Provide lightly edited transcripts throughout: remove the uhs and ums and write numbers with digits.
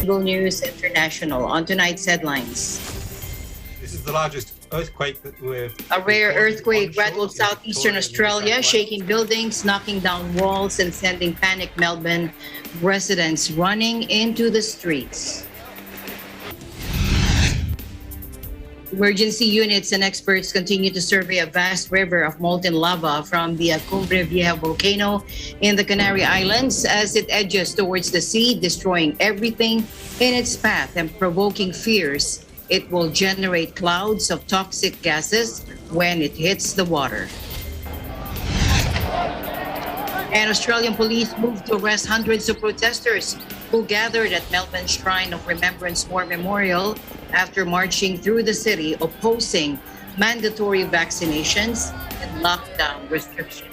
Cable News International. On tonight's headlines. This is the largest earthquake that we've... A rare earthquake rattled southeastern Australia, shaking buildings, knocking down walls, and sending panicked Melbourne residents running into the streets. Emergency units and experts continue to survey a vast river of molten lava from the Cumbre Vieja volcano in the Canary Islands as it edges towards the sea, destroying everything in its path and provoking fears it will generate clouds of toxic gases when it hits the water. And Australian police moved to arrest hundreds of protesters who gathered at Melbourne's Shrine of Remembrance War Memorial after marching through the city opposing mandatory vaccinations and lockdown restrictions.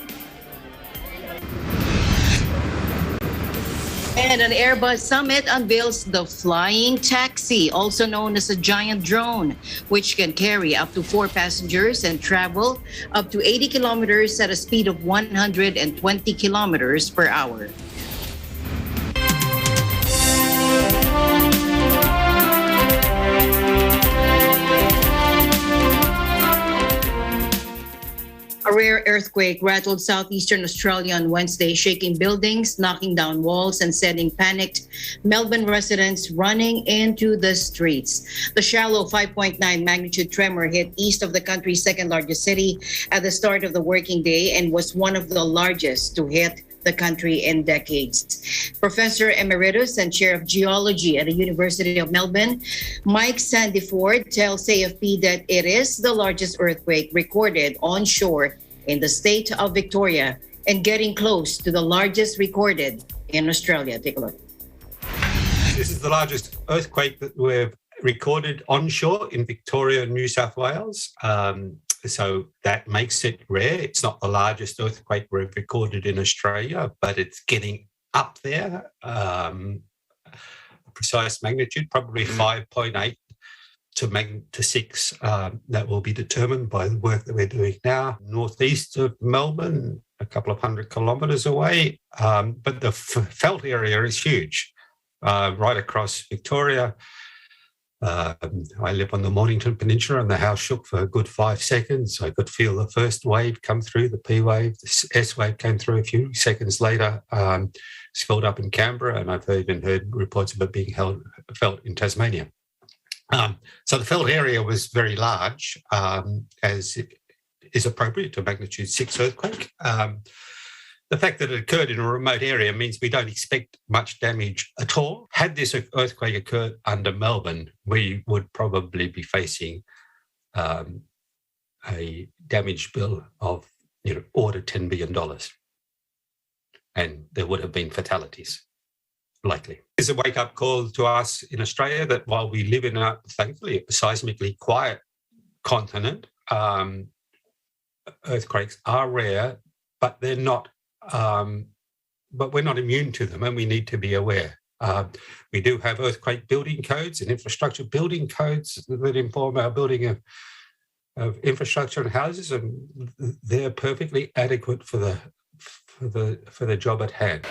And an Airbus summit unveils the flying taxi, also known as a giant drone, which can carry up to 4 passengers and travel up to 80 kilometers at a speed of 120 kilometers per hour. A rare earthquake rattled southeastern Australia on Wednesday, shaking buildings, knocking down walls, and sending panicked Melbourne residents running into the streets. The shallow 5.9 magnitude tremor hit east of the country's second largest city at the start of the working day and was one of the largest to hit the country in decades. Professor Emeritus and Chair of Geology at the University of Melbourne, Mike Sandiford, tells AFP that it is the largest earthquake recorded onshore in the state of Victoria and getting close to the largest recorded in Australia. Take a look. This is the largest earthquake that we've recorded onshore in Victoria and New South Wales. So that makes it rare. It's not the largest earthquake we've recorded in Australia, but it's getting up there. Precise magnitude, probably 5.8 to 6. That will be determined by the work that we're doing now. Northeast of Melbourne, a couple of 100 kilometres away. But the felt area is huge, right across Victoria. I live on the Mornington Peninsula and the house shook for a good 5 seconds. I could feel the first wave come through, the P wave. The S wave came through a few seconds later. It's felt up in Canberra, and I've even heard reports of it being felt in Tasmania. So the felt area was very large, as it is appropriate to a magnitude 6 earthquake. The fact that it occurred in a remote area means we don't expect much damage at all. Had this earthquake occurred under Melbourne, we would probably be facing a damage bill of order $10 billion. And there would have been fatalities, likely. It's a wake-up call to us in Australia that while we live in thankfully, a seismically quiet continent, earthquakes are rare, but they're not. But we're not immune to them, and we need to be aware. We do have earthquake building codes and infrastructure building codes that inform our building of infrastructure and houses, and they're perfectly adequate for the job at hand.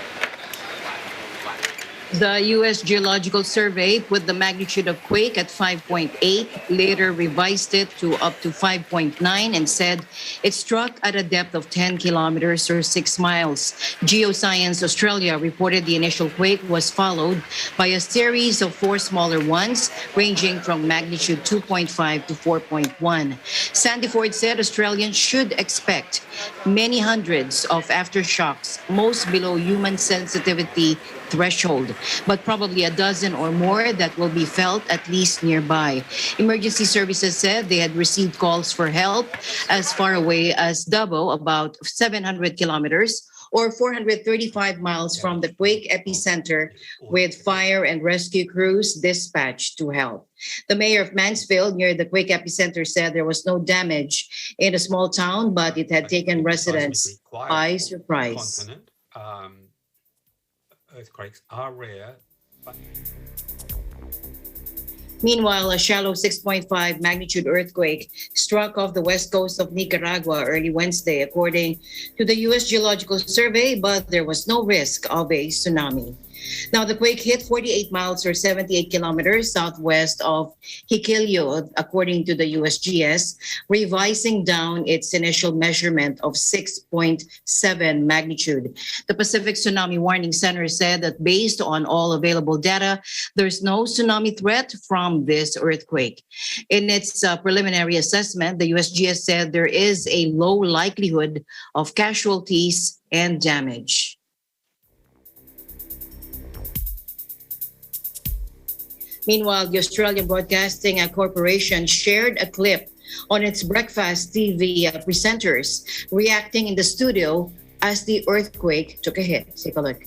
The U.S. Geological Survey put the magnitude of quake at 5.8, later revised it to up to 5.9 and said it struck at a depth of 10 kilometers or 6 miles. Geoscience Australia reported the initial quake was followed by a series of 4 smaller ones ranging from magnitude 2.5 to 4.1. Sandiford said Australians should expect many hundreds of aftershocks, most below human sensitivity threshold, but probably a dozen or more that will be felt at least nearby. Emergency services said they had received calls for help as far away as Dubbo, about 700 kilometers or 435 miles from the quake epicenter, with fire and rescue crews dispatched to help. The mayor of Mansfield, near the quake epicenter, said there was no damage in a small town, but it had taken residents by surprise. Earthquakes are rare. Meanwhile, a shallow 6.5 magnitude earthquake struck off the west coast of Nicaragua early Wednesday, according to the U.S. Geological Survey, but there was no risk of a tsunami. Now, the quake hit 48 miles or 78 kilometers southwest of Hikilyo, according to the USGS, revising down its initial measurement of 6.7 magnitude. The Pacific Tsunami Warning Center said that based on all available data, there's no tsunami threat from this earthquake. In its preliminary assessment, the USGS said there is a low likelihood of casualties and damage. Meanwhile, the Australian Broadcasting Corporation shared a clip on its breakfast TV presenters reacting in the studio as the earthquake took a hit. Take a look.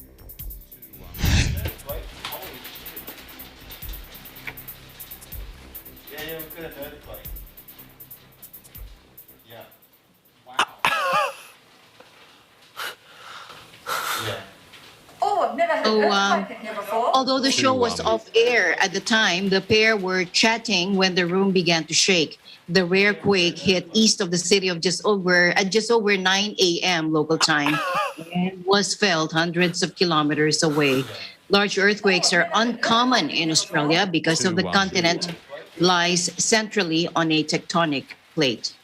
Oh, I've never had an earthquake here before. Although the show was off air at the time, the pair were chatting when the room began to shake. The rare quake hit east of the city of just over 9 a.m. local time and was felt hundreds of kilometers away. Large earthquakes are uncommon in Australia because of the continent lies centrally on a tectonic plate.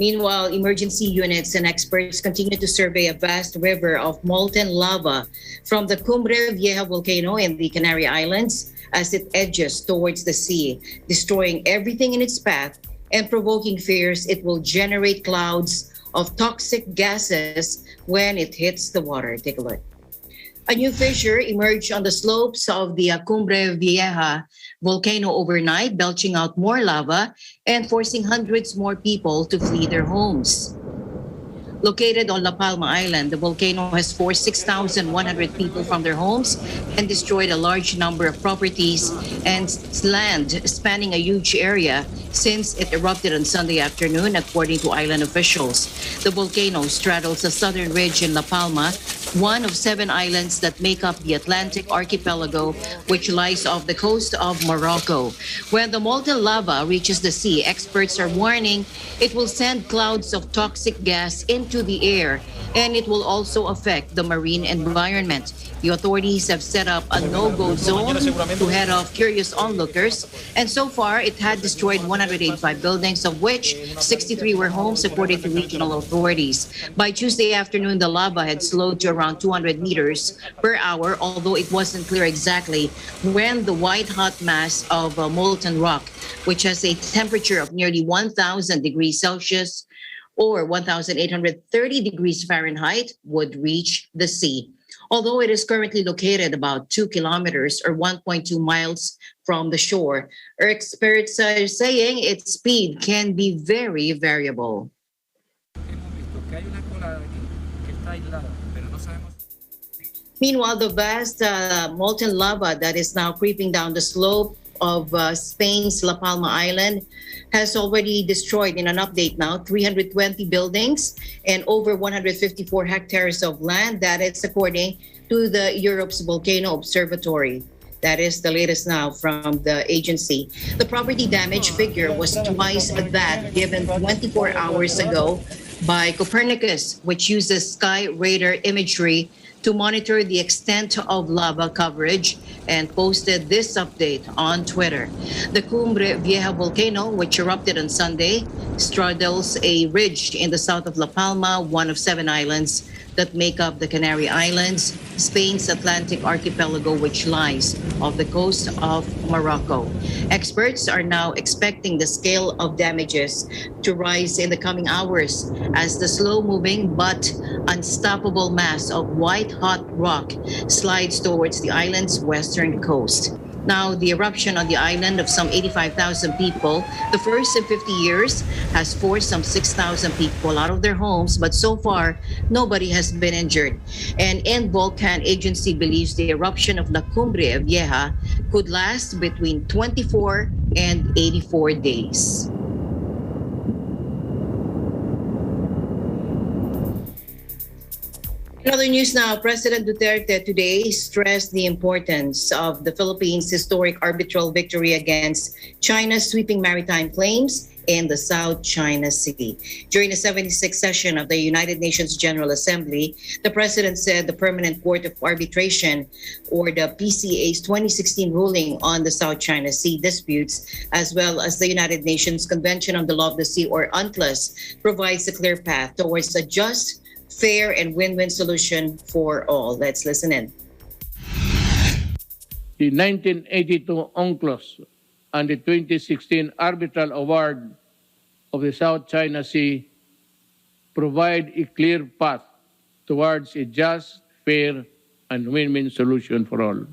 Meanwhile, emergency units and experts continue to survey a vast river of molten lava from the Cumbre Vieja volcano in the Canary Islands as it edges towards the sea, destroying everything in its path and provoking fears it will generate clouds of toxic gases when it hits the water. Take a look. A new fissure emerged on the slopes of the Cumbre Vieja volcano overnight, belching out more lava and forcing hundreds more people to flee their homes. Located on La Palma Island, the volcano has forced 6,100 people from their homes and destroyed a large number of properties and land spanning a huge area since it erupted on Sunday afternoon, according to island officials. The volcano straddles the southern ridge in La Palma, one of 7 islands that make up the Atlantic archipelago, which lies off the coast of Morocco. When the molten lava reaches the sea, experts are warning it will send clouds of toxic gas into the air, and it will also affect the marine environment. The authorities have set up a no-go zone to head off curious onlookers, and so far it had destroyed 185 buildings, of which 63 were homes, according to regional authorities. By Tuesday afternoon, the lava had slowed to around 200 meters per hour, although it wasn't clear exactly when the white-hot mass of molten rock, which has a temperature of nearly 1,000 degrees Celsius or 1,830 degrees Fahrenheit, would reach the sea. Although it is currently located about 2 kilometers or 1.2 miles from the shore, experts are saying its speed can be very variable. Meanwhile, the vast molten lava that is now creeping down the slope of Spain's La Palma Island has already destroyed, in an update now, 320 buildings and over 154 hectares of land. That is according to the Europe's Volcano Observatory. That is the latest now from the agency. The property damage figure was twice that given 24 hours ago by Copernicus, which uses sky radar imagery to monitor the extent of lava coverage, and posted this update on Twitter. The Cumbre Vieja volcano, which erupted on Sunday, straddles a ridge in the south of La Palma, one of 7 islands that make up the Canary Islands, Spain's Atlantic archipelago, which lies off the coast of Morocco. Experts are now expecting the scale of damages to rise in the coming hours as the slow-moving but unstoppable mass of white-hot rock slides towards the island's western coast. Now, the eruption on the island of some 85,000 people, the first in 50 years, has forced some 6,000 people out of their homes, but so far, nobody has been injured. An in-volcan agency believes the eruption of La Cumbre Vieja could last between 24 and 84 days. In other news now, President Duterte today stressed the importance of the Philippines' historic arbitral victory against China's sweeping maritime claims in the South China Sea. During the 76th session of the United Nations General Assembly, the President said the Permanent Court of Arbitration, or the PCA's 2016 ruling on the South China Sea disputes, as well as the United Nations Convention on the Law of the Sea, or UNCLOS, provides a clear path towards a just, fair, and win-win solution for all. Let's listen in. The 1982 UNCLOS and the 2016 Arbitral Award of the South China Sea provide a clear path towards a just, fair, and win-win solution for all.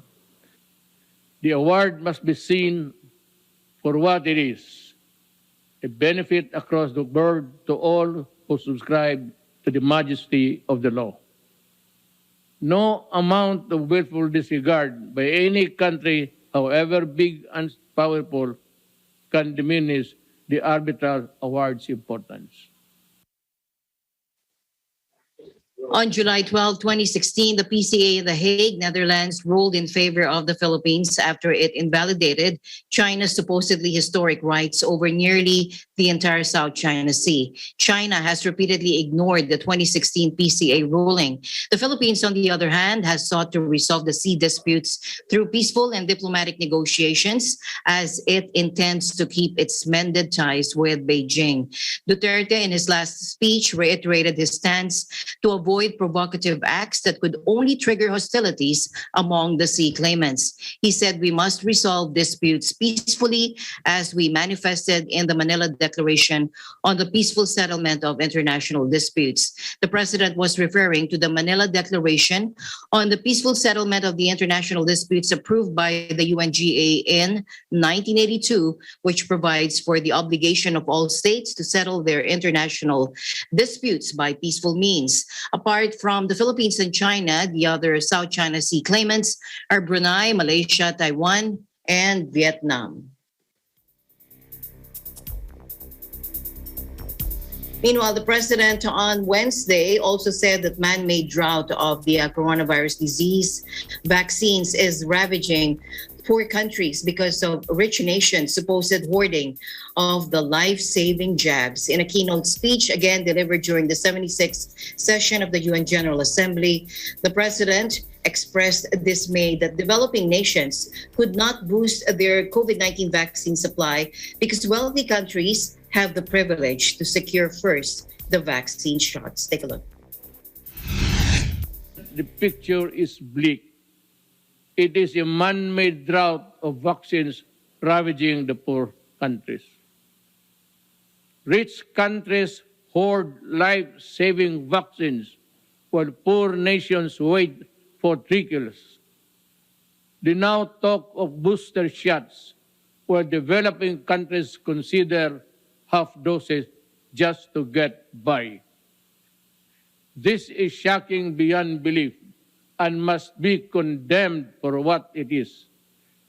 The award must be seen for what it is, a benefit across the board to all who subscribe to the majesty of the law. No amount of willful disregard by any country, however big and powerful, can diminish the arbitral award's importance. On July 12, 2016, the PCA in The Hague, Netherlands, ruled in favor of the Philippines after it invalidated China's supposedly historic rights over nearly the entire South China Sea. China has repeatedly ignored the 2016 PCA ruling. The Philippines, on the other hand, has sought to resolve the sea disputes through peaceful and diplomatic negotiations, as it intends to keep its mended ties with Beijing. Duterte, in his last speech, reiterated his stance to avoid provocative acts that could only trigger hostilities among the sea claimants. He said we must resolve disputes peacefully, as we manifested in the Manila Declaration on the Peaceful Settlement of International Disputes. The President was referring to the Manila Declaration on the Peaceful Settlement of the International Disputes approved by the UNGA in 1982, which provides for the obligation of all states to settle their international disputes by peaceful means. Apart from the Philippines and China, the other South China Sea claimants are Brunei, Malaysia, Taiwan, and Vietnam. Meanwhile, the president on Wednesday also said that man-made drought of the coronavirus disease vaccines is ravaging poor countries because of rich nations' supposed hoarding of the life-saving jabs. In a keynote speech, again delivered during the 76th session of the UN General Assembly, the president expressed dismay that developing nations could not boost their COVID-19 vaccine supply because wealthy countries have the privilege to secure first the vaccine shots. Take a look. The picture is bleak. It is a man-made drought of vaccines ravaging the poor countries. Rich countries hoard life-saving vaccines while poor nations wait for trickles. They now talk of booster shots where developing countries consider half doses just to get by. This is shocking beyond belief and must be condemned for what it is,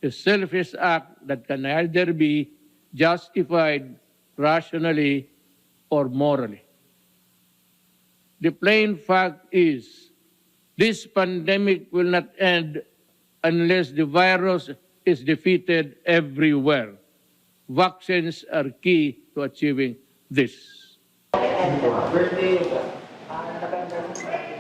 a selfish act that can either be justified rationally or morally. The plain fact is, this pandemic will not end unless the virus is defeated everywhere. Vaccines are key to achieving this.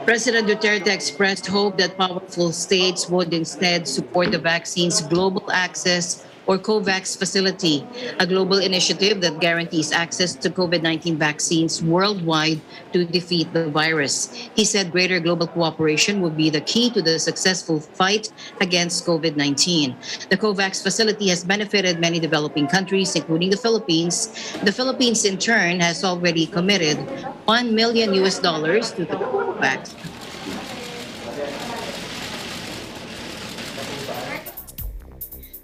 President Duterte expressed hope that powerful states would instead support the vaccine's global access or COVAX facility, a global initiative that guarantees access to COVID-19 vaccines worldwide to defeat the virus. He said greater global cooperation would be the key to the successful fight against COVID-19. The COVAX facility has benefited many developing countries, including the Philippines. The Philippines, in turn, has already committed $1 million to the COVAX.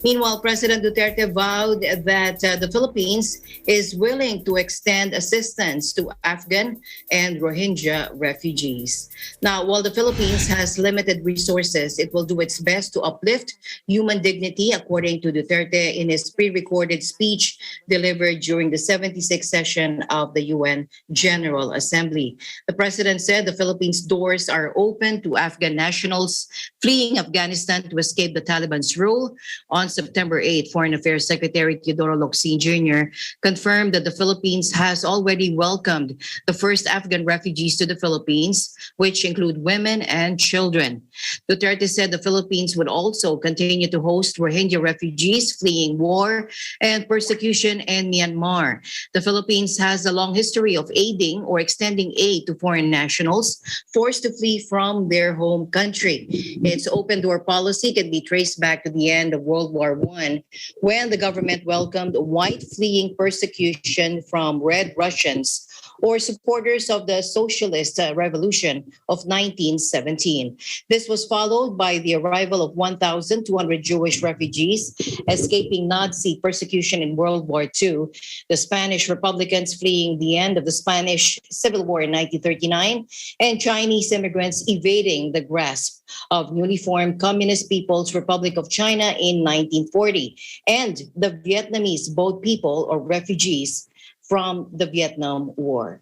Meanwhile, President Duterte vowed that the Philippines is willing to extend assistance to Afghan and Rohingya refugees. Now, while the Philippines has limited resources, it will do its best to uplift human dignity, according to Duterte in his pre-recorded speech delivered during the 76th session of the UN General Assembly. The president said the Philippines' doors are open to Afghan nationals fleeing Afghanistan to escape the Taliban's rule. On September 8, Foreign Affairs Secretary Teodoro Locsin Jr. confirmed that the Philippines has already welcomed the first Afghan refugees to the Philippines, which include women and children. Duterte said the Philippines would also continue to host Rohingya refugees fleeing war and persecution in Myanmar. The Philippines has a long history of aiding or extending aid to foreign nationals forced to flee from their home country. Its open door policy can be traced back to the end of World War I, when the government welcomed white fleeing persecution from Red Russians or supporters of the socialist revolution of 1917. This was followed by the arrival of 1,200 Jewish refugees escaping Nazi persecution in World War II, the Spanish Republicans fleeing the end of the Spanish Civil War in 1939, and Chinese immigrants evading the grasp of newly formed Communist People's Republic of China in 1940, and the Vietnamese boat people or refugees from the Vietnam War.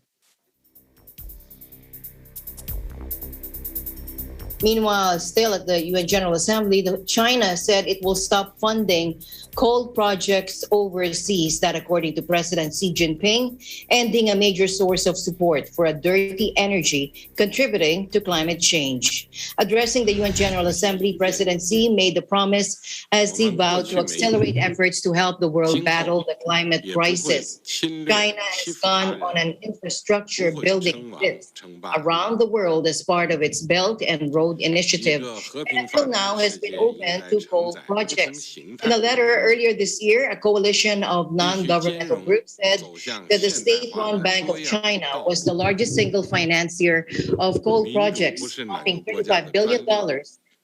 Meanwhile, still at the UN General Assembly, China said it will stop funding coal projects overseas, that according to President Xi Jinping, ending a major source of support for a dirty energy contributing to climate change. Addressing the UN General Assembly, President Xi made the promise as he vowed to accelerate efforts to help the world battle the climate crisis. China has gone on an infrastructure building blitz around the world as part of its Belt and Road Initiative, and until now has been open to coal projects. In a letter earlier this year, a coalition of non-governmental groups said that the state-run Bank of China was the largest single financier of coal projects, pumping $35 billion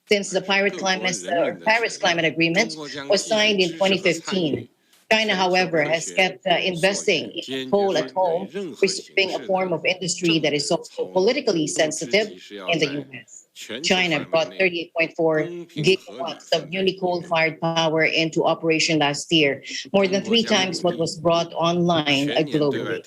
since the Paris Climate Agreement was signed in 2015. China, however, has kept investing in coal at home, pursuing a form of industry that is also politically sensitive in the U.S. China brought 38.4 gigawatts of newly coal-fired power into operation last year, more than 3 times what was brought online globally.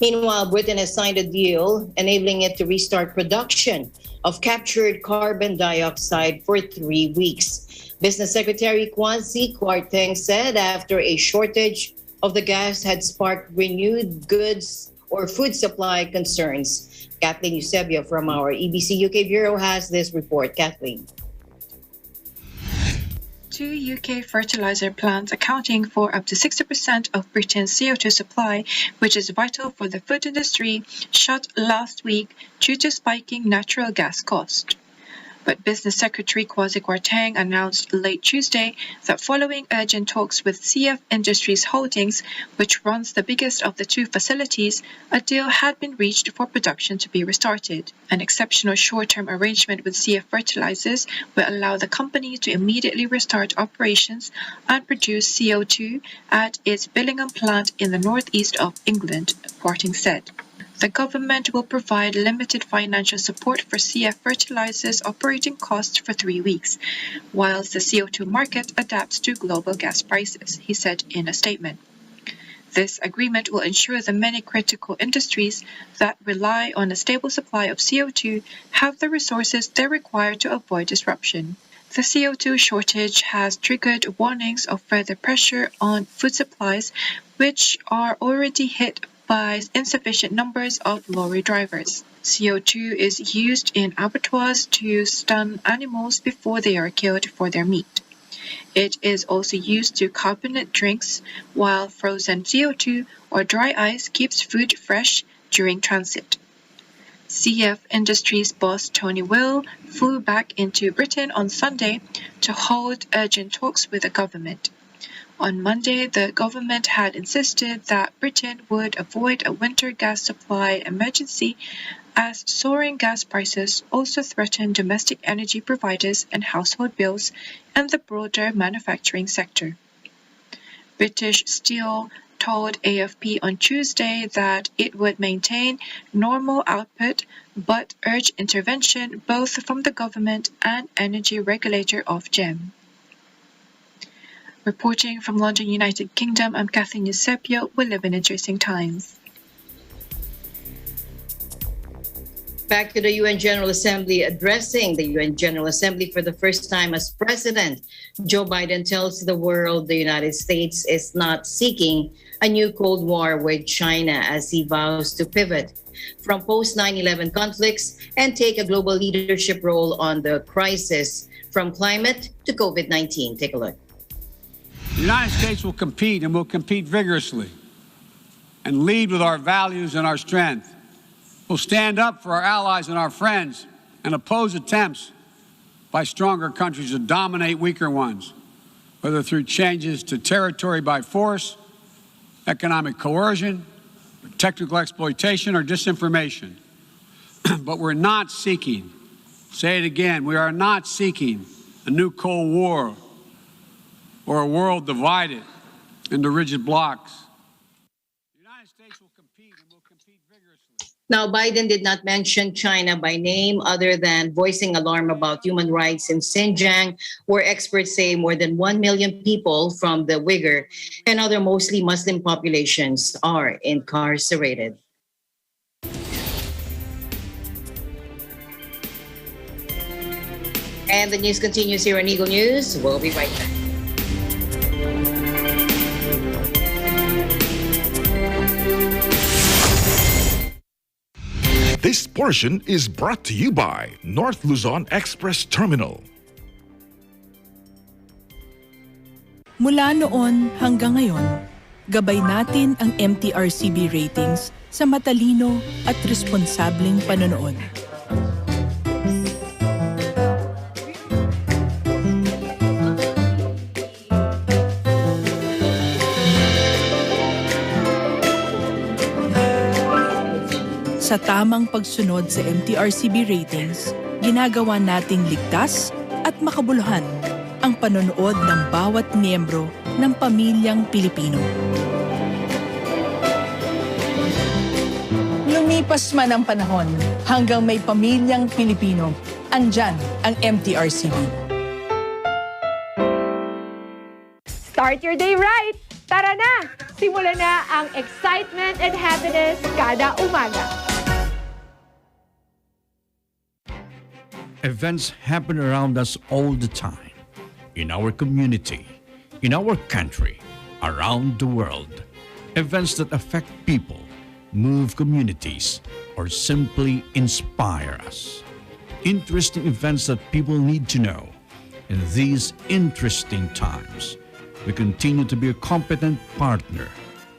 Meanwhile, Britain has signed a deal enabling it to restart production of captured carbon dioxide for 3 weeks. Business Secretary Kwanzi Kwarteng said after a shortage of the gas had sparked renewed goods or food supply concerns. Kathleen Eusebio from our EBC UK Bureau has this report. Kathleen. 2 UK fertilizer plants accounting for up to 60% of Britain's CO2 supply, which is vital for the food industry, shut last week due to spiking natural gas costs. But Business Secretary Kwasi Kwarteng announced late Tuesday that following urgent talks with CF Industries Holdings, which runs the biggest of the 2 facilities, a deal had been reached for production to be restarted. An exceptional short-term arrangement with CF Fertilizers will allow the company to immediately restart operations and produce CO2 at its Billingham plant in the northeast of England, Kwarteng said. The government will provide limited financial support for CF Fertilizers' operating costs for 3 weeks, whilst the CO2 market adapts to global gas prices, he said in a statement. This agreement will ensure the many critical industries that rely on a stable supply of CO2 have the resources they require to avoid disruption. The CO2 shortage has triggered warnings of further pressure on food supplies, which are already hit by insufficient numbers of lorry drivers. CO2 is used in abattoirs to stun animals before they are killed for their meat. It is also used to carbonate drinks, while frozen CO2 or dry ice keeps food fresh during transit. CF Industries boss Tony Will flew back into Britain on Sunday to hold urgent talks with the government. On Monday, the government had insisted that Britain would avoid a winter gas supply emergency as soaring gas prices also threaten domestic energy providers and household bills and the broader manufacturing sector. British Steel told AFP on Tuesday that it would maintain normal output but urged intervention both from the government and energy regulator Ofgem. Reporting from London, United Kingdom, I'm Kathleen Eusebio. We live in interesting times. Back to the UN General Assembly, addressing the UN General Assembly for the first time as president, Joe Biden tells the world the United States is not seeking a new Cold War with China as he vows to pivot from post-9/11 conflicts and take a global leadership role on the crisis from climate to COVID-19. Take a look. The United States will compete and will compete vigorously and lead with our values and our strength. We'll stand up for our allies and our friends and oppose attempts by stronger countries to dominate weaker ones, whether through changes to territory by force, economic coercion, technical exploitation, or disinformation. But we're not seeking, say it again, we are not seeking a new Cold War or a world divided into rigid blocs. The United States will compete and will compete vigorously. Now, Biden did not mention China by name other than voicing alarm about human rights in Xinjiang, where experts say more than 1 million people from the Uyghur and other mostly Muslim populations are incarcerated. And the news continues here on Eagle News. We'll be right back. This portion is brought to you by North Luzon Express Terminal. Mula noon hanggang ngayon, gabay natin ang MTRCB ratings sa matalino at responsableng panonood. Sa tamang pagsunod sa MTRCB ratings, ginagawa nating ligtas at makabuluhan ang panonood ng bawat miyembro ng pamilyang Pilipino. Lumipas man ang panahon, hanggang may pamilyang Pilipino, andyan ang MTRCB. Start your day right! Tara na! Simula na ang excitement and happiness kada umaga. Events happen around us all the time, in our community, in our country, around the world. Events that affect people, move communities, or simply inspire us. Interesting events that people need to know. In these interesting times, we continue to be a competent partner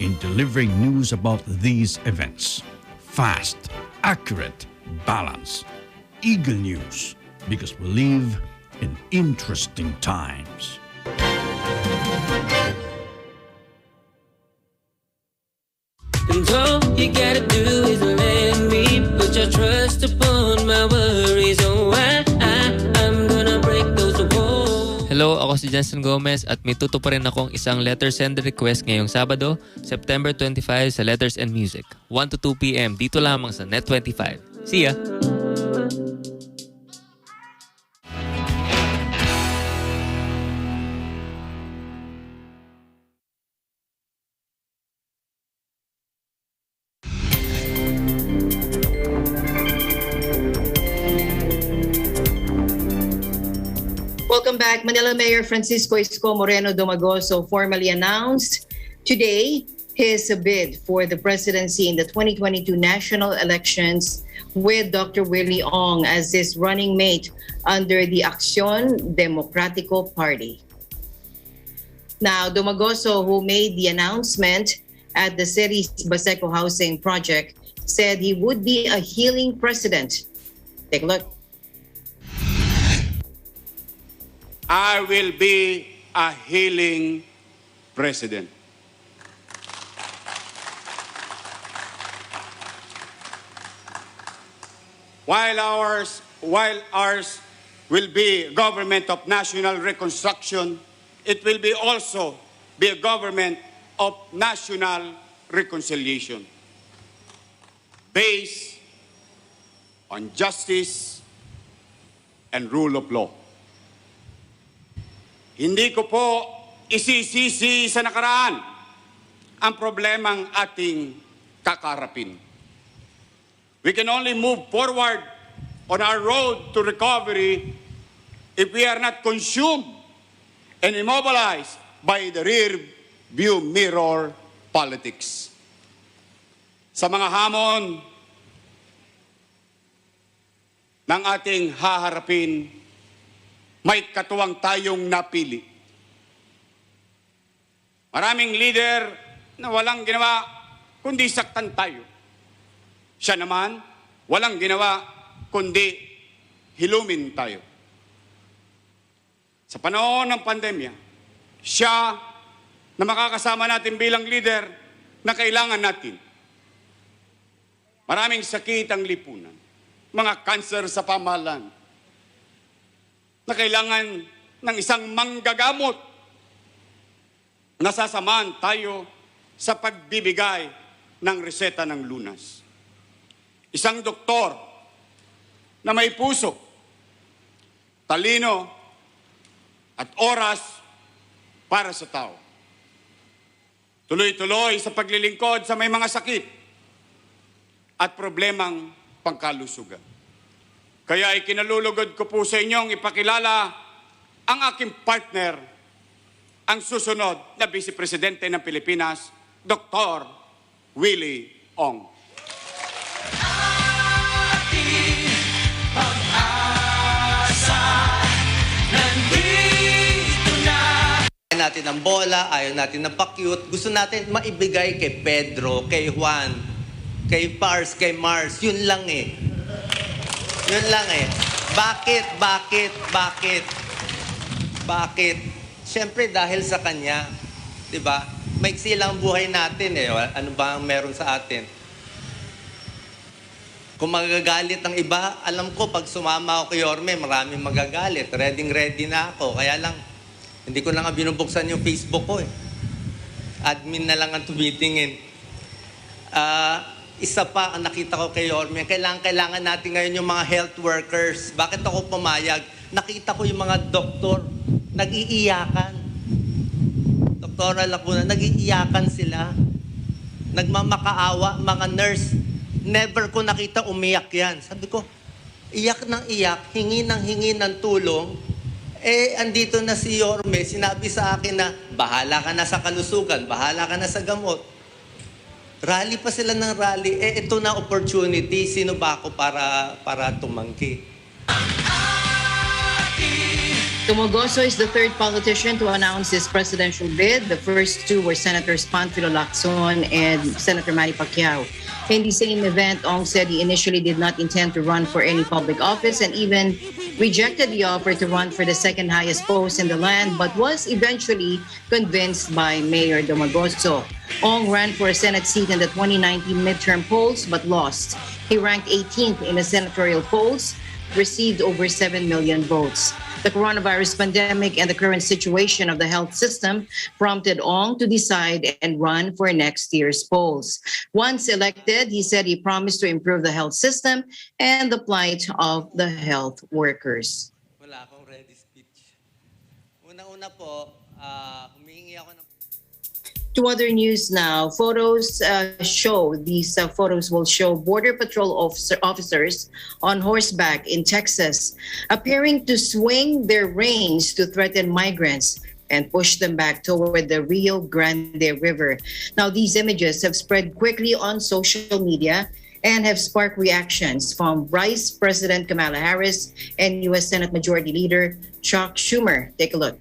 in delivering news about these events. Fast, accurate, balanced. Eagle News, because we live in interesting times. And all you gotta do is let me put your trust upon my worries. Oh, I'm gonna break those walls. Hello, ako si Jensen Gomez at may tutuparin akong isang letter send request ngayong Sabado, September 25 sa Letters and Music, 1 to 2 p.m. dito lamang sa Net25. See ya! Welcome back. Manila Mayor Francisco Isko Moreno Domagoso formally announced today his bid for the presidency in the 2022 national elections with Dr. Willie Ong as his running mate under the Acción Democrático Party. Now, Domagoso, who made the announcement at the city's Baseco housing project, said he would be a healing president. Take a look. I will be a healing president. While ours will be a government of national reconstruction, it will be also be a government of national reconciliation based on justice and rule of law. Hindi ko po isisisi sa nakaraan ang problemang ating kakarapin. We can only move forward on our road to recovery if we are not consumed and immobilized by the rear view mirror politics. Sa mga hamon ng ating haharapin, may katuwang tayong napili. Maraming leader na walang ginawa kundi saktan tayo. Siya naman, walang ginawa kundi hilumin tayo. Sa panahon ng pandemya, siya na makakasama natin bilang leader na kailangan natin. Maraming sakit ang lipunan, mga cancer sa pamahalaan, na kailangan ng isang manggagamot. Nasasamahan tayo sa pagbibigay ng reseta ng lunas. Isang doktor na may puso, talino, at oras para sa tao. Tuloy-tuloy sa paglilingkod sa may mga sakit at problemang pangkalusugan. Kaya ikinalulugod ko po sa inyong ipakilala ang aking partner, ang susunod na Vice Presidente ng Pilipinas, Dr. Willie Ong. Natin ang bola, ayaw natin ng pa-cute. Gusto natin maibigay kay Pedro, kay Juan, kay Pars, kay Mars. Yun lang eh. Yun lang eh. Bakit? Siyempre dahil sa kanya. Diba? Maiksi lang buhay natin eh. Ano ba ang meron sa atin? Kung magagalit ng iba, alam ko pag sumama ako kay Yorme, maraming magagalit. Ready na ako. Kaya lang, hindi ko na nga binubuksan yung Facebook ko eh. Admin na lang ang tumitingin. Isa pa ang nakita ko kay Yorme, kailangan natin ngayon yung mga health workers. Bakit ako pumayag? Nakita ko yung mga doktor, nag-iiyakan. Doktora Lacuna, nag-iiyakan sila. Nagmamakaawa, mga nurse. Never ko nakita umiyak yan. Sabi ko, iyak ng iyak, hingi ng tulong. Andito na si Yorme, sinabi sa akin na bahala ka na sa kalusugan, bahala ka na sa gamot. Rally pa sila ng rally. Ito na opportunity. Sino ba ako para tumangki? Tumogoso is the third politician to announce his presidential bid. The first two were Senators Panfilo Lacson and Senator Manny Pacquiao. In the same event, Ong said he initially did not intend to run for any public office and even rejected the offer to run for the second highest post in the land, but was eventually convinced by Mayor Dumagoso. Ong ran for a Senate seat in the 2019 midterm polls but lost. He ranked 18th in the senatorial polls, received over 7 million votes. The coronavirus pandemic and the current situation of the health system prompted Ong to decide and run for next year's polls. Once elected, he said he promised to improve the health system and the plight of the health workers. Wala akong ready speech. Una-una po, humingi ako ng... To other news now, photos will show Border Patrol officers on horseback in Texas, appearing to swing their reins to threaten migrants and push them back toward the Rio Grande River. Now, these images have spread quickly on social media and have sparked reactions from Vice President Kamala Harris and U.S. Senate Majority Leader Chuck Schumer. Take a look.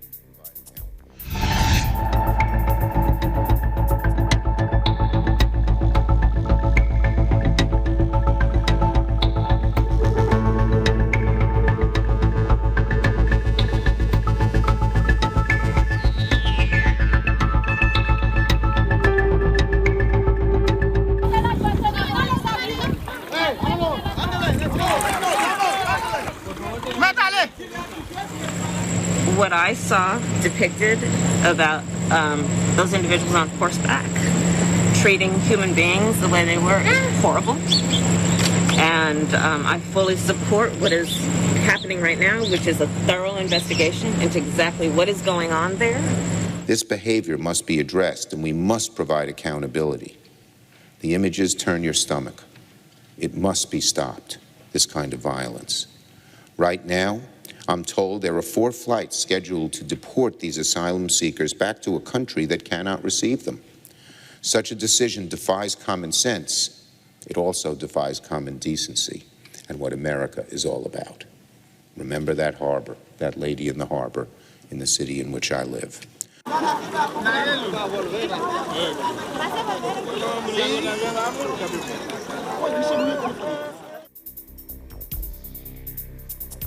What I saw depicted about those individuals on horseback treating human beings the way they were is horrible. And I fully support what is happening right now, which is a thorough investigation into exactly what is going on there. This behavior must be addressed, and we must provide accountability. The images turn your stomach. It must be stopped, this kind of violence. Right now, I'm told there are 4 flights scheduled to deport these asylum seekers back to a country that cannot receive them. Such a decision defies common sense. It also defies common decency and what America is all about. Remember that harbor, that lady in the harbor, in the city in which I live.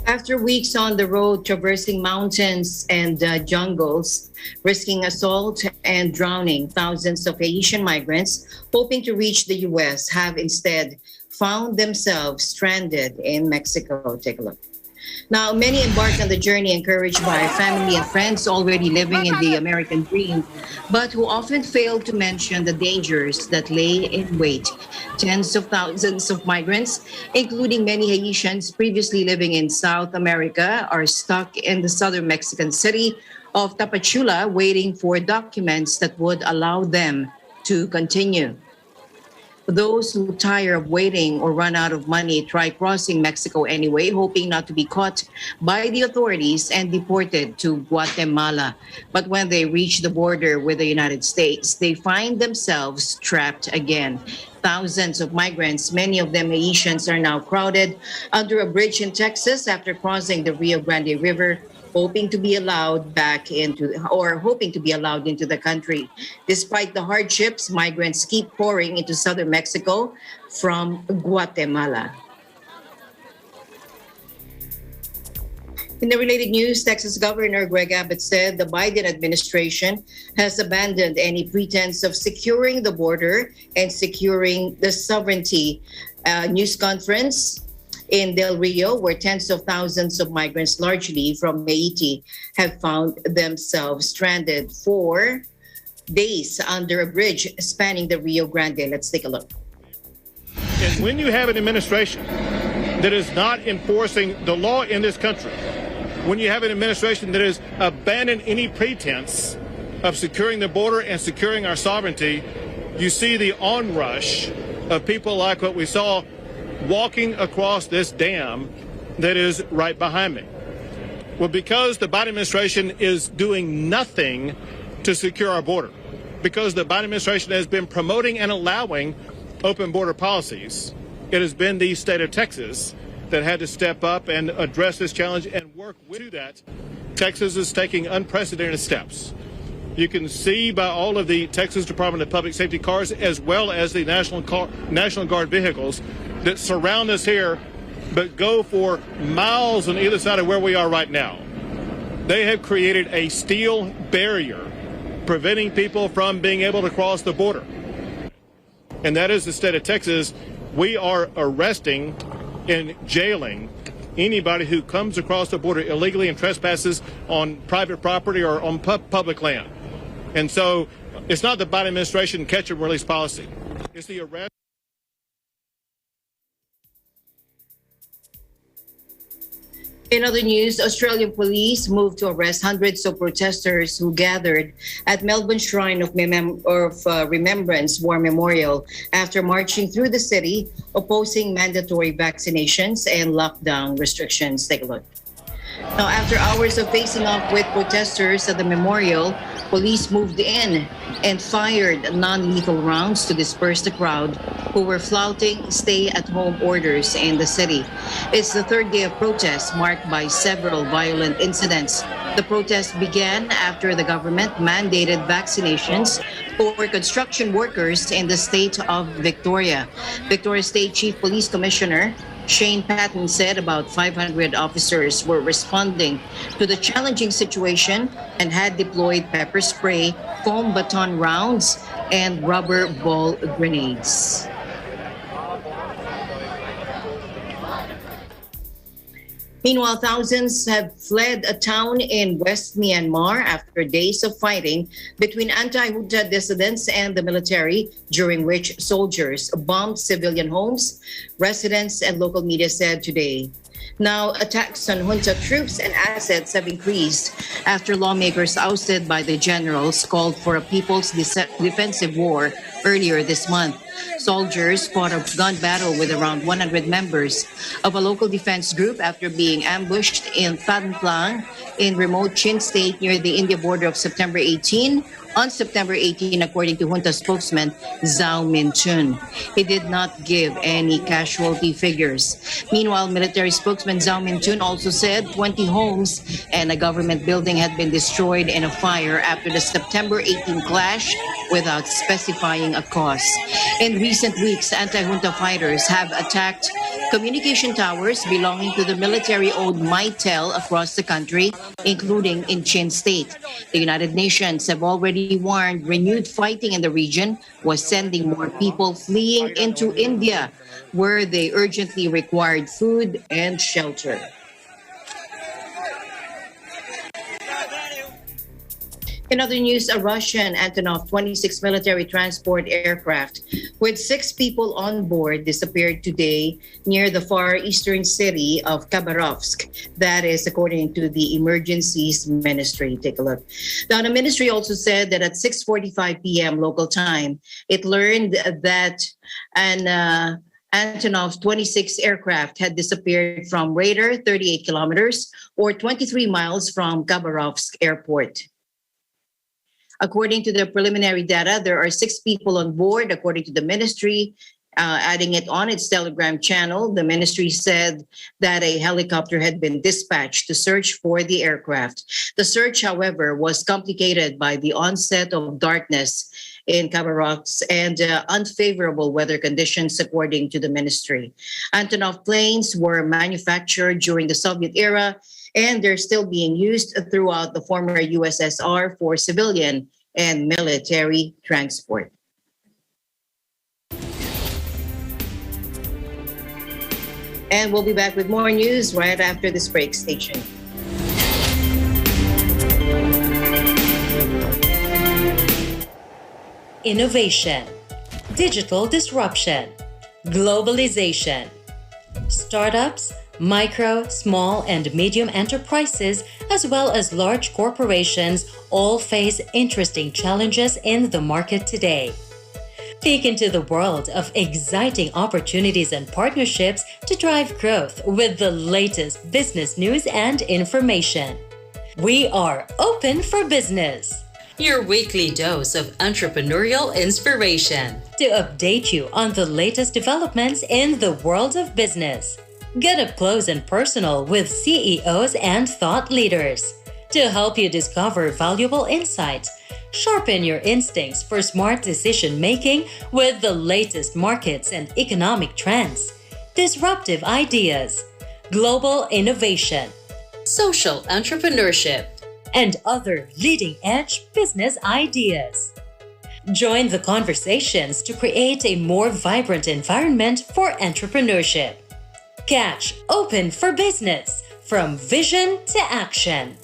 After weeks on the road, traversing mountains and jungles, risking assault and drowning, thousands of Haitian migrants hoping to reach the U.S. have instead found themselves stranded in Mexico. Take a look. Now, many embarked on the journey encouraged by family and friends already living in the American dream, but who often fail to mention the dangers that lay in wait. Tens of thousands of migrants, including many Haitians previously living in South America, are stuck in the southern Mexican city of Tapachula waiting for documents that would allow them to continue. Those who tire of waiting or run out of money try crossing Mexico anyway, hoping not to be caught by the authorities and deported to Guatemala. But when they reach the border with the United States, they find themselves trapped again. Thousands of migrants, many of them Haitians, are now crowded under a bridge in Texas after crossing the Rio Grande River, hoping to be allowed into the country. Despite the hardships, migrants keep pouring into southern Mexico from Guatemala. In the related news, Texas Governor Greg Abbott said the Biden administration has abandoned any pretense of securing the border and securing the sovereignty. News conference in Del Rio, where tens of thousands of migrants, largely from Haiti, have found themselves stranded for days under a bridge spanning the Rio Grande. Let's take a look. And when you have an administration that is not enforcing the law in this country, when you have an administration that has abandoned any pretense of securing the border and securing our sovereignty, you see the onrush of people like what we saw walking across this dam that is right behind me. Well, because the Biden administration is doing nothing to secure our border, because the Biden administration has been promoting and allowing open border policies, it has been the state of Texas that had to step up and address this challenge and work with that. Texas is taking unprecedented steps. You can see by all of the Texas Department of Public Safety cars, as well as the National Guard vehicles that surround us here, but go for miles on either side of where we are right now. They have created a steel barrier preventing people from being able to cross the border. And that is the state of Texas. We are arresting and jailing anybody who comes across the border illegally and trespasses on private property or on public land. And so it's not the Biden administration catch and release policy. It's the arrest. In other news, Australian police moved to arrest hundreds of protesters who gathered at Melbourne Shrine of Remembrance War Memorial after marching through the city opposing mandatory vaccinations and lockdown restrictions. Take a look. Now, after hours of facing off with protesters at the memorial, police moved in and fired non-lethal rounds to disperse the crowd who were flouting stay-at-home orders in the city. It's the third day of protests marked by several violent incidents. The protest began after the government mandated vaccinations for construction workers in the state of Victoria. Victoria State Chief Police Commissioner Shane Patton said about 500 officers were responding to the challenging situation and had deployed pepper spray, foam baton rounds, and rubber ball grenades. Meanwhile, thousands have fled a town in West Myanmar after days of fighting between anti-junta dissidents and the military, during which soldiers bombed civilian homes, residents and local media said today. Now, attacks on junta troops and assets have increased after lawmakers ousted by the generals called for a people's defensive war earlier this month. Soldiers fought a gun battle with around 100 members of a local defense group after being ambushed in Tantlang in remote Chin State near the India border of September 18. On September 18, according to junta spokesman Zhao Minchun. He did not give any casualty figures. Meanwhile, military spokesman Zhao Minchun also said 20 homes and a government building had been destroyed in a fire after the September 18 clash without specifying a cause. In recent weeks, anti-junta fighters have attacked communication towers belonging to the military-owned Mytel across the country, including in Chin State. The United Nations have already warned renewed fighting in the region was sending more people fleeing into India, where they urgently required food and shelter. In other news, a Russian Antonov 26 military transport aircraft with 6 people on board disappeared today near the far eastern city of Khabarovsk. That is according to the Emergencies Ministry. Take a look. Now, the ministry also said that at 6:45 p.m. local time, it learned that an Antonov 26 aircraft had disappeared from radar 38 kilometers or 23 miles from Khabarovsk airport. According to the preliminary data, there are 6 people on board, according to the ministry. Adding it on its Telegram channel, the ministry said that a helicopter had been dispatched to search for the aircraft. The search, however, was complicated by the onset of darkness in Khabarovsk and unfavorable weather conditions, according to the ministry. Antonov planes were manufactured during the Soviet era, and they're still being used throughout the former USSR for civilian and military transport. And we'll be back with more news right after this break. Stay tuned. Innovation, digital disruption, globalization, startups, micro, small, and medium enterprises, as well as large corporations, all face interesting challenges in the market today. Peek into the world of exciting opportunities and partnerships to drive growth with the latest business news and information. We are open for business. Your weekly dose of entrepreneurial inspiration to update you on the latest developments in the world of business. Get up close and personal with CEOs and thought leaders to help you discover valuable insights, sharpen your instincts for smart decision-making with the latest markets and economic trends, disruptive ideas, global innovation, social entrepreneurship, and other leading-edge business ideas. Join the conversations to create a more vibrant environment for entrepreneurship. Catch Open for Business, from vision to action.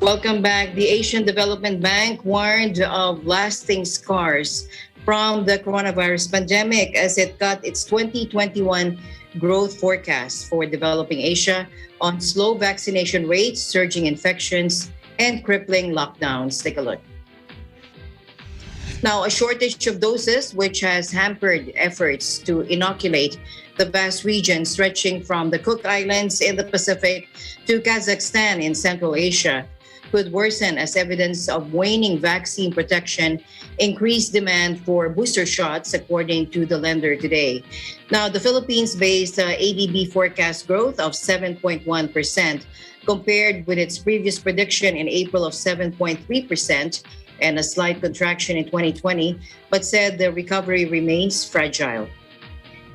Welcome back. The Asian Development Bank warned of lasting scars from the coronavirus pandemic as it cut its 2021 growth forecast for developing Asia on slow vaccination rates, surging infections, and crippling lockdowns. Take a look. Now, a shortage of doses, which has hampered efforts to inoculate the vast region stretching from the Cook Islands in the Pacific to Kazakhstan in Central Asia, could worsen as evidence of waning vaccine protection increased demand for booster shots, according to the lender today. Now, the Philippines-based ADB forecast growth of 7.1% compared with its previous prediction in April of 7.3%, and a slight contraction in 2020, but said the recovery remains fragile.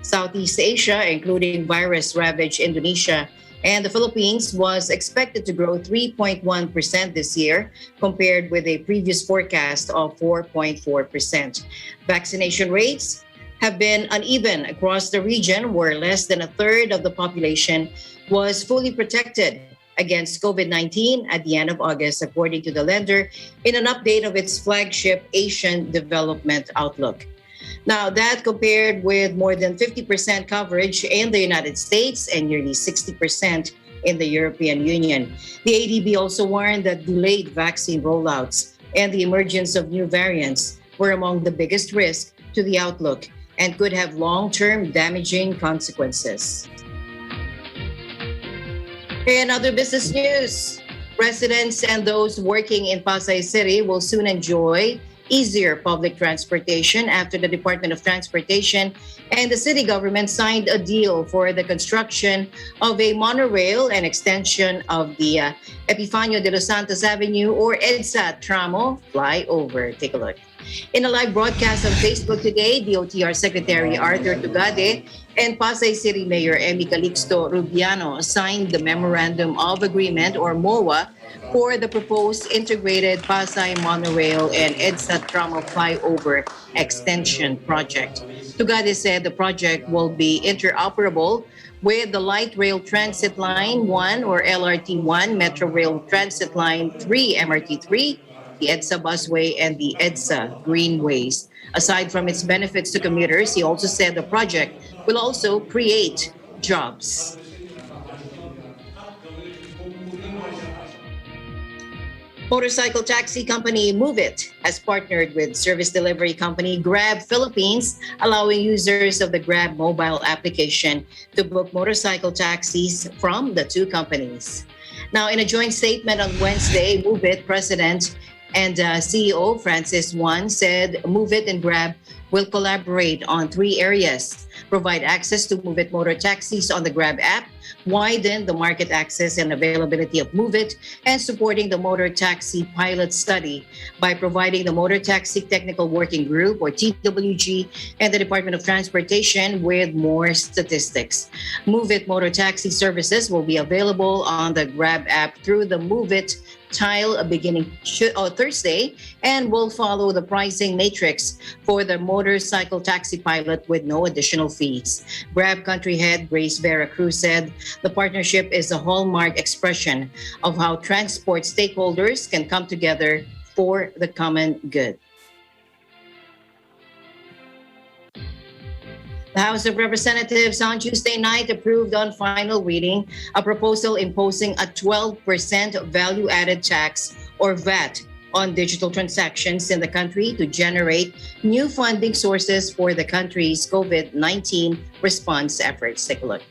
Southeast Asia, including virus-ravaged Indonesia and the Philippines, was expected to grow 3.1% this year, compared with a previous forecast of 4.4%. Vaccination rates have been uneven across the region, where less than a third of the population was fully protected against COVID-19 at the end of August, according to the lender in an update of its flagship Asian Development Outlook. Now, that compared with more than 50% coverage in the United States and nearly 60% in the European Union. The ADB also warned that delayed vaccine rollouts and the emergence of new variants were among the biggest risks to the outlook and could have long-term damaging consequences. In other business news, residents and those working in Pasay City will soon enjoy easier public transportation after the Department of Transportation and the city government signed a deal for the construction of a monorail and extension of the Epifanio de los Santos Avenue, or EDSA tramo flyover. Take a look. In a live broadcast on Facebook today, DOTR Secretary Arthur Tugade and Pasay City Mayor Emmy Calixto Rubiano signed the Memorandum of Agreement, or MOA, for the proposed integrated Pasay monorail and EDSA tramo flyover extension project. Tugade said the project will be interoperable with the Light Rail Transit Line 1, or LRT1, Metro Rail Transit Line 3, MRT3, the EDSA busway, and the EDSA greenways. Aside from its benefits to commuters, he also said the project will also create jobs. Motorcycle taxi company Move It has partnered with service delivery company Grab Philippines, allowing users of the Grab mobile application to book motorcycle taxis from the two companies. Now, in a joint statement on Wednesday, Move It President and CEO Francis Wan said Move It and Grab will collaborate on three areas: provide access to Move It motor taxis on the Grab app, widen the market access and availability of Move It, and supporting the motor taxi pilot study by providing the Motor Taxi Technical Working Group, or TWG, and the Department of Transportation with more statistics. Move It motor taxi services will be available on the Grab app through the Move It tile beginning Thursday, and will follow the pricing matrix for the motorcycle taxi pilot with no additional fees. Grab country head Grace Vera Cruz said the partnership is a hallmark expression of how transport stakeholders can come together for the common good. The House of Representatives on Tuesday night approved on final reading a proposal imposing a 12% value-added tax, or VAT, on digital transactions in the country to generate new funding sources for the country's COVID-19 response efforts. Take a look.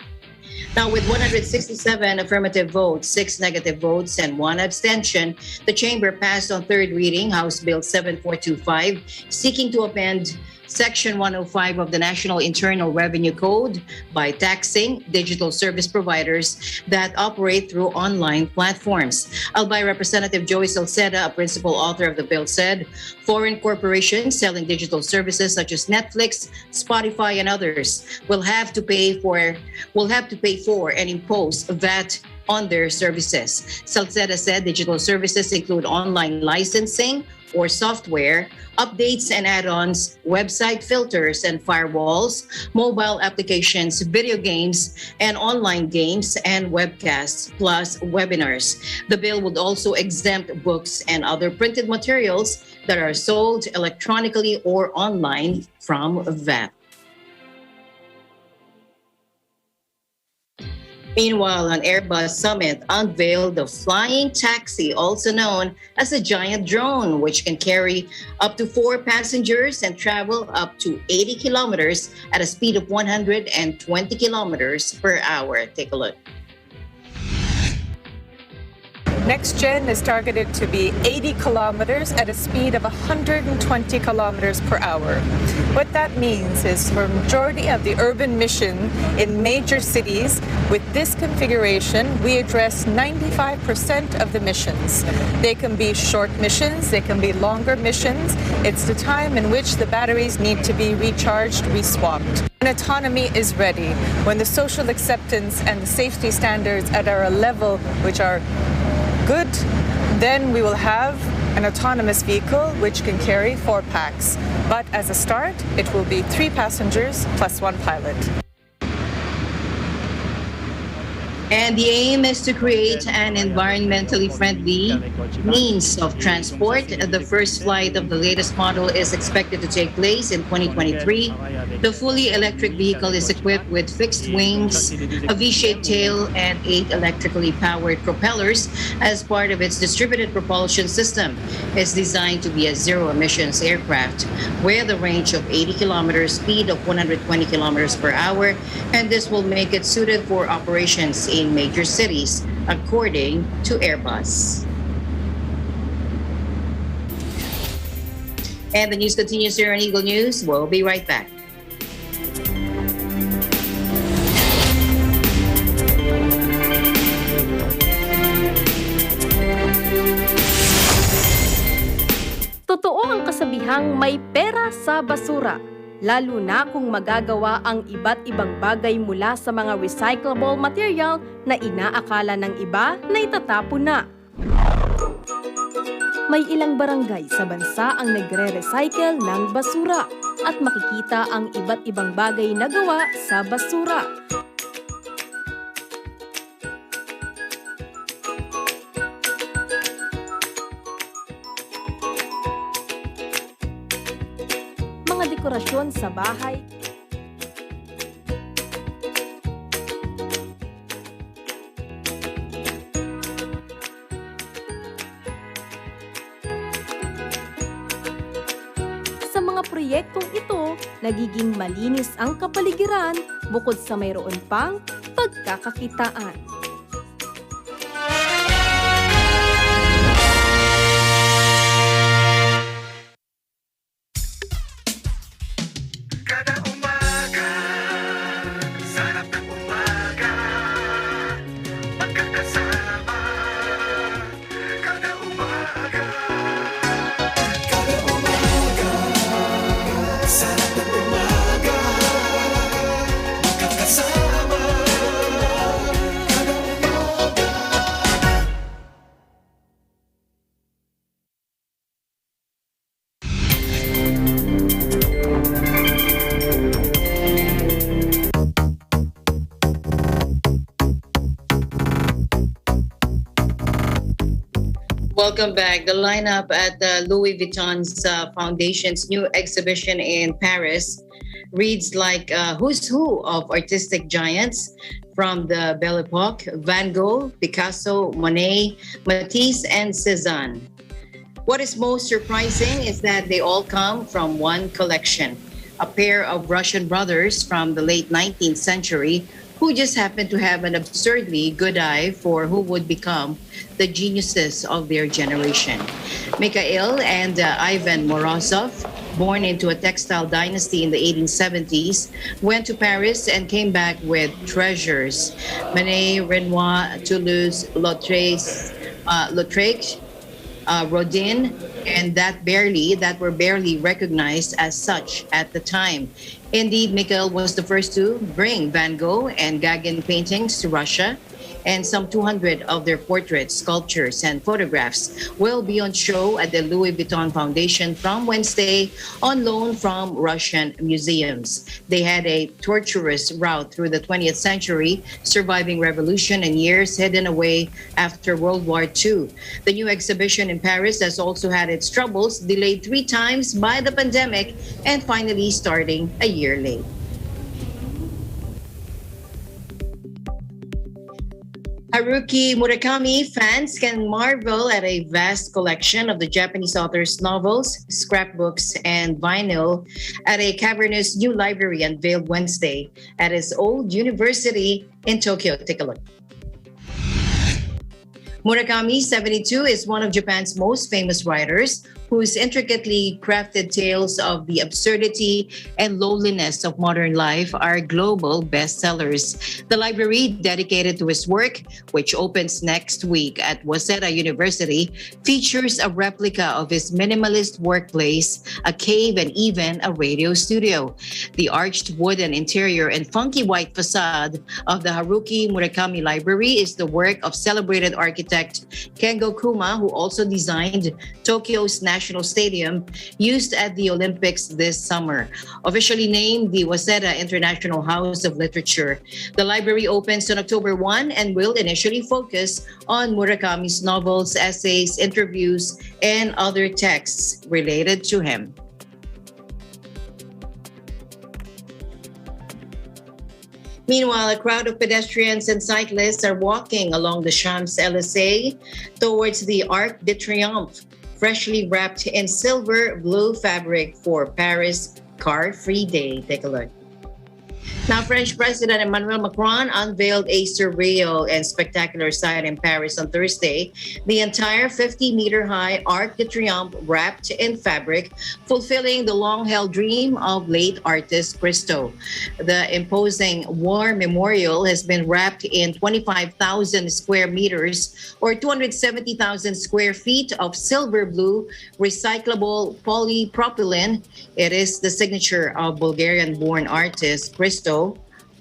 Now, with 167 affirmative votes, 6 negative votes, and 1 abstention, the Chamber passed on third reading House Bill 7425, seeking to amend Section 105 of the National Internal Revenue Code by taxing digital service providers that operate through online platforms. Albay Representative Joey Salceda, a principal author of the bill, said foreign corporations selling digital services such as Netflix, Spotify, and others will have to pay for and impose VAT on their services. Salceda said digital services include online licensing or software, updates and add-ons, website filters and firewalls, mobile applications, video games, and online games and webcasts, plus webinars. The bill would also exempt books and other printed materials that are sold electronically or online from VAT. Meanwhile, an Airbus summit unveiled the flying taxi, also known as a giant drone, which can carry up to 4 passengers and travel up to 80 kilometers at a speed of 120 kilometers per hour. Take a look. Next gen is targeted to be 80 kilometers at a speed of 120 kilometers per hour. What that means is for a majority of the urban mission in major cities, with this configuration, we address 95% of the missions. They can be short missions, they can be longer missions. It's the time in which the batteries need to be recharged, reswapped. When autonomy is ready, when the social acceptance and the safety standards are at a level which are good, then we will have an autonomous vehicle which can carry 4 packs. But as a start, it will be 3 passengers plus 1 pilot. And the aim is to create an environmentally friendly means of transport. The first flight of the latest model is expected to take place in 2023. The fully electric vehicle is equipped with fixed wings, a V-shaped tail, and 8 electrically powered propellers as part of its distributed propulsion system. It's designed to be a zero-emissions aircraft with a range of 80 kilometers, speed of 120 kilometers per hour, and this will make it suited for operations in major cities, according to Airbus. And the news continues here on Eagle News. We'll be right back. Totoo ang kasabihang may pera sa basura. Lalo na kung magagawa ang iba't ibang bagay mula sa mga recyclable material na inaakala ng iba na itatapon na. May ilang barangay sa bansa ang nagre-recycle ng basura at makikita ang iba't ibang bagay na gawa sa basura. Dekorasyon sa bahay, sa mga proyektong ito, nagiging malinis ang kapaligiran bukod sa mayroon pang pagkakakitaan. Welcome back. The lineup at the Louis Vuitton's Foundation's new exhibition in Paris reads like who's who of artistic giants from the Belle Epoque: Van Gogh, Picasso, Monet, Matisse, and Cézanne. What is most surprising is that they all come from one collection, a pair of Russian brothers from the late 19th century who just happened to have an absurdly good eye for who would become the geniuses of their generation. Mikhail and Ivan Morozov, born into a textile dynasty in the 1870s, went to Paris and came back with treasures. Manet, Renoir, Toulouse, Lautrec, Rodin, and that were barely recognized as such at the time. Indeed, Mikhail was the first to bring Van Gogh and Gauguin paintings to Russia, and some 200 of their portraits, sculptures, and photographs will be on show at the Louis Vuitton Foundation from Wednesday on loan from Russian museums. They had a torturous route through the 20th century, surviving revolution and years hidden away after World War II. The new exhibition in Paris has also had its troubles, delayed 3 times by the pandemic, and finally starting a year late. Haruki Murakami fans can marvel at a vast collection of the Japanese author's novels, scrapbooks, and vinyl at a cavernous new library unveiled Wednesday at his old university in Tokyo. Take a look. Murakami, 72, is one of Japan's most famous writers whose intricately crafted tales of the absurdity and loneliness of modern life are global bestsellers. The library dedicated to his work, which opens next week at Waseda University, features a replica of his minimalist workplace, a cave, and even a radio studio. The arched wooden interior and funky white facade of the Haruki Murakami Library is the work of celebrated architect Kengo Kuma, who also designed Tokyo's National Stadium used at the Olympics this summer. Officially named the Waseda International House of Literature, the library opens on October 1 and will initially focus on Murakami's novels, essays, interviews, and other texts related to him. Meanwhile, a crowd of pedestrians and cyclists are walking along the Champs-Élysées towards the Arc de Triomphe, freshly wrapped in silver blue fabric for Paris Car-Free Day. Take a look. Now, French President Emmanuel Macron unveiled a surreal and spectacular sight in Paris on Thursday. The entire 50-meter-high Arc de Triomphe wrapped in fabric, fulfilling the long-held dream of late artist Christo. The imposing war memorial has been wrapped in 25,000 square meters or 270,000 square feet of silver blue recyclable polypropylene. It is the signature of Bulgarian-born artist Christo,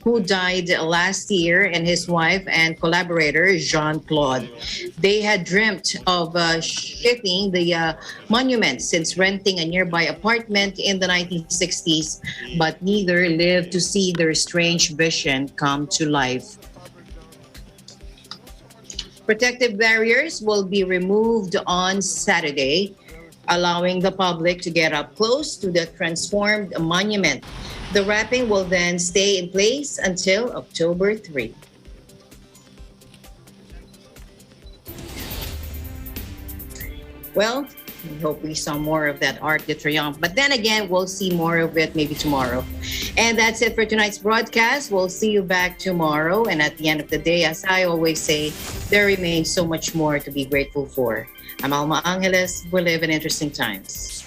who died last year, and his wife and collaborator, Jean-Claude. They had dreamt of shifting the monument since renting a nearby apartment in the 1960s, but neither lived to see their strange vision come to life. Protective barriers will be removed on Saturday, allowing the public to get up close to the transformed monument. The wrapping will then stay in place until October 3. Well, we hope we saw more of that Arc de Triomphe. But then again, we'll see more of it maybe tomorrow. And that's it for tonight's broadcast. We'll see you back tomorrow. And at the end of the day, as I always say, there remains so much more to be grateful for. I'm Alma Angeles. We live in interesting times.